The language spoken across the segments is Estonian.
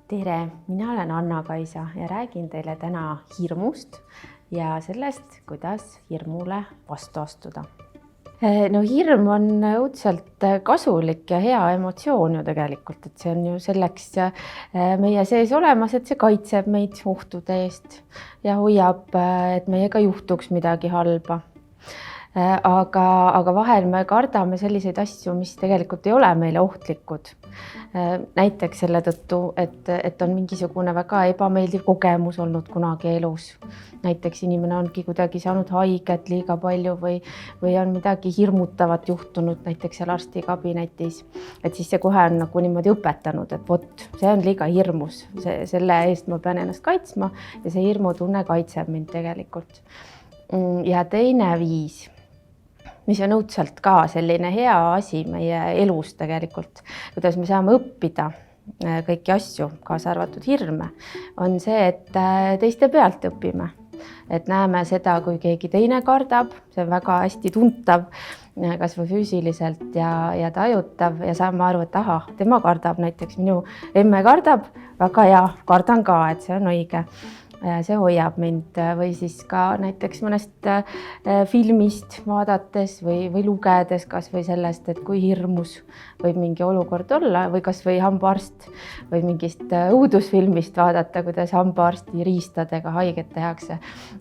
Tere, mina olen Anna-Kaisa ja räägin teile täna hirmust ja sellest, kuidas hirmule vastu astuda. No hirm on õudselt kasulik ja hea emotsioon ju tegelikult, et see on ju selleks meie sees olemas, et see kaitseb meid ohtude eest ja hoiab, et meiega juhtuks midagi halba. Aga vahel me kardame selliseid asju, mis tegelikult ei ole meile ohtlikud. Näiteks selle tõttu, et on mingisugune väga ebameeldiv kogemus olnud kunagi elus. Näiteks inimene ongi kuidagi saanud haiget liiga palju või on midagi hirmutavat juhtunud näiteks seal arstikabinetis. Et siis see kohe on nagu niimoodi õpetanud, et vot, see on liiga hirmus. Selle eest ma pean ennast kaitsma ja see hirmutunne kaitseb mind tegelikult. Ja teine viis, mis on õudselt ka selline hea asi meie elus tegelikult, kuidas me saame õppida kõiki asju, kaasa arvatud hirme, on see, et teiste pealt õpime. Et näeme seda, kui keegi teine kardab, see on väga hästi tuntav, kas või füüsiliselt ja tajutav ja saame aru, et aha, tema kardab, näiteks minu emme kardab, väga hea, kardan ka, et see on õige. See hoiab mind või siis ka näiteks mõnest filmist vaadates või lugedes kas või sellest, et kui hirmus võib mingi olukord olla või kas või hambaarst või mingist õudusfilmist vaadata, kuidas hambaarsti riistadega haiget tehakse.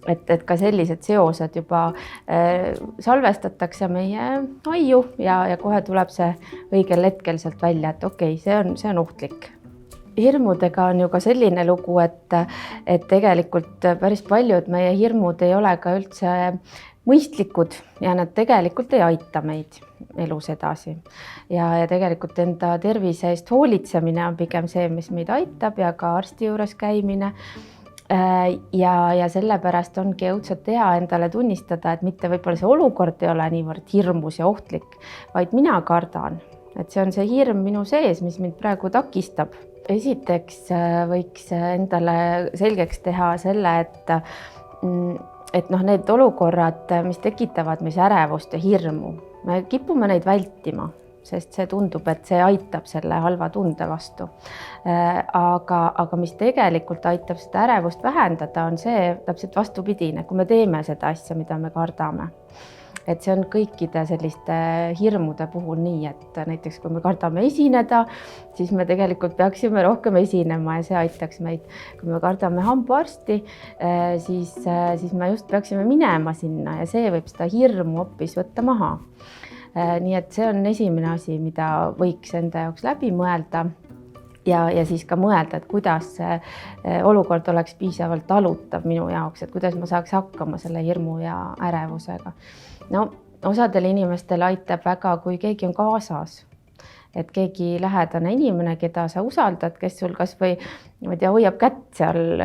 Et ka sellised seosed juba salvestatakse meie aiu ja kohe tuleb see õigel hetkel sealt välja, et okei, see on ohtlik. Hirmudega on ju ka selline lugu, et tegelikult päris paljud meie hirmud ei ole ka üldse mõistlikud ja nad tegelikult ei aita meid elus edasi. Ja tegelikult enda tervise eest hoolitsemine on pigem see, mis meid aitab ja ka arsti juures käimine. Ja sellepärast ongi õudselt hea endale tunnistada, et mitte võib-olla see olukord ei ole niivõrd hirmus ja ohtlik, vaid mina kardan, et see on see hirm minu sees, mis mind praegu takistab. Esiteks võiks endale selgeks teha selle, et need olukorrad, mis tekitavad meis ärevust ja hirmu, me kipume neid vältima, sest see tundub, et see aitab selle halva tunde vastu. Aga mis tegelikult aitab seda ärevust vähendada, on see täpselt vastupidine, kui me teeme seda asja, mida me kardame. Et see on kõikide selliste hirmude puhul nii, et näiteks kui me kardame esineda, siis me tegelikult peaksime rohkem esinema ja see aitaks meid. Kui me kardame hambaarsti, siis me just peaksime minema sinna ja see võib seda hirmu hoopis võtta maha. Nii et see on esimene asi, mida võiks enda jaoks läbi mõelda. Ja siis ka mõelda, et kuidas see olukord oleks piisavalt talutav minu jaoks, et kuidas ma saaks hakkama selle hirmu ja ärevusega. No, osadel inimestel aitab väga, kui keegi on kaasas, et keegi lähedane inimene, keda sa usaldad, kes sul kas või hoiab kätt seal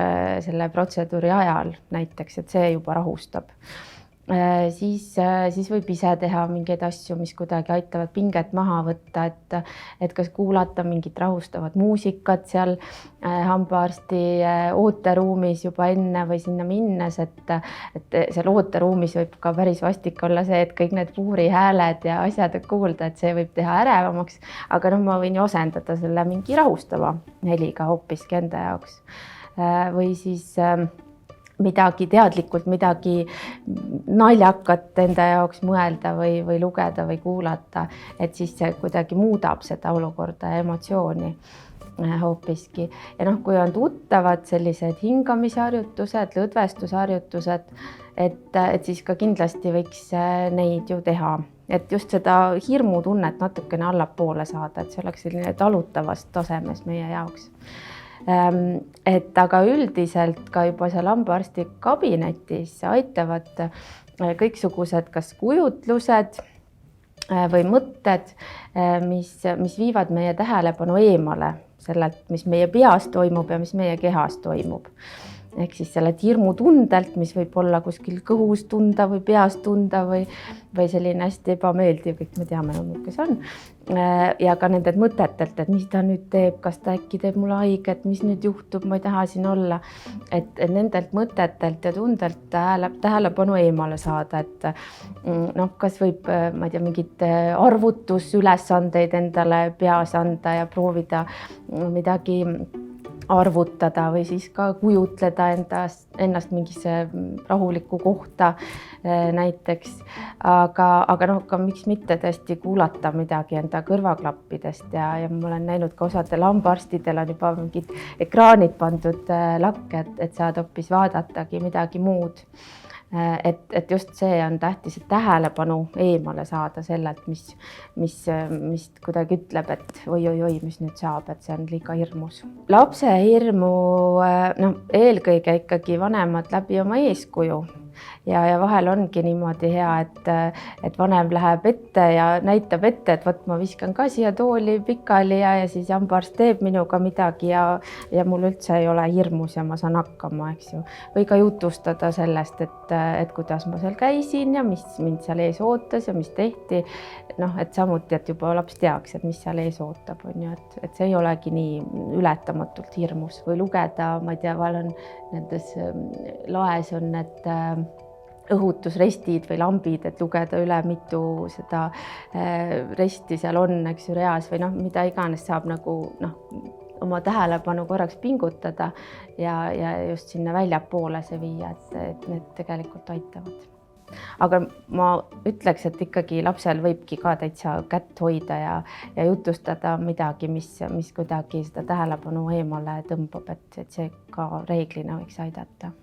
selle protseduuri ajal näiteks, et see juba rahustab. Siis võib ise teha mingeid asju, mis kuidagi aitavad pinget maha võtta, et kas kuulata mingit rahustavat muusikat seal hambaarsti ooteruumis juba enne või sinna minnes, et seal ooteruumis võib ka päris vastik olla see, et kõik need puurihääled ja asjad kuulda, et see võib teha ärevamaks, aga ma võin ju asendada selle mingi rahustava heliga hoopiski enda jaoks. Või siis teadlikult midagi naljakat enda jaoks mõelda või lugeda või kuulata, et siis see kuidagi muudab seda olukorda ja emotsiooni hoopiski. Ja kui on tuttavad sellised hingamisharjutused, lõdvestusharjutused, et siis ka kindlasti võiks neid ju teha. Et just seda hirmutunnet natukene allapoole saada, et see oleks selline talutavast tasemes meie jaoks. Aga üldiselt ka juba seal hambaarsti kabinetis aitavad kõiksugused kas kujutlused või mõtted, mis viivad meie tähelepanu eemale sellelt, mis meie peas toimub ja mis meie kehas toimub. Ehk siis sellelt hirmutundelt, mis võib olla kuskil kõhus tunda või peas tunda või selline hästi ebameeldiv, kõik me teame, kes on. Ja ka nendelt mõtetelt, et mis ta nüüd teeb, kas ta äkki teeb mulle haiget, mis nüüd juhtub, ma ei taha siin olla. Et nendelt mõtetelt ja tundelt tähelepanu eemale saada, et kas võib, ma ei tea, mingid arvutusülesandeid endale peas anda ja proovida midagi arvutada või siis ka kujutleda ennast mingisse rahulikku kohta näiteks. Aga noh, ka miks mitte tõesti kuulata midagi enda kõrvaklappidest ja ma olen näinud ka osadel hambaarstidel on juba mingid ekraanid pandud lakke, et saad hoopis vaadatagi midagi muud. Et just see on tähtis, et tähelepanu eemale saada sellelt, mis kuidagi ütleb, et oi, mis nüüd saab, et see on liiga hirmus. Lapse hirmu eelkõige ikkagi vanemad läbi oma eeskuju. Ja vahel ongi niimoodi hea, et vanem läheb ette ja näitab ette, et vot ma viskan ka siia tooli pikali ja siis hambaarst teeb minuga midagi ja mul üldse ei ole hirmus ja ma saan hakkama, eks ju. Või ka jutustada sellest, et kuidas ma seal käisin ja mis mind seal ees ootas ja mis tehti. Et samuti, et juba laps teaks, et mis seal ees ootab, on ju, et see ei olegi nii ületamatult hirmus. Või lugeda, ma ei tea, vahel on nendes laes on need õhutusrestid või lambid, et lugeda üle, mitu seda resti seal on, eks ju, reas või mida iganes saab nagu oma tähelepanu korraks pingutada ja just sinna väljapoole see viia, et need tegelikult aitavad. Aga ma ütleks, et ikkagi lapsel võibki ka täitsa kätt hoida ja jutustada midagi, mis kuidagi seda tähelepanu eemale tõmbab, et see ka reeglina võiks aidata.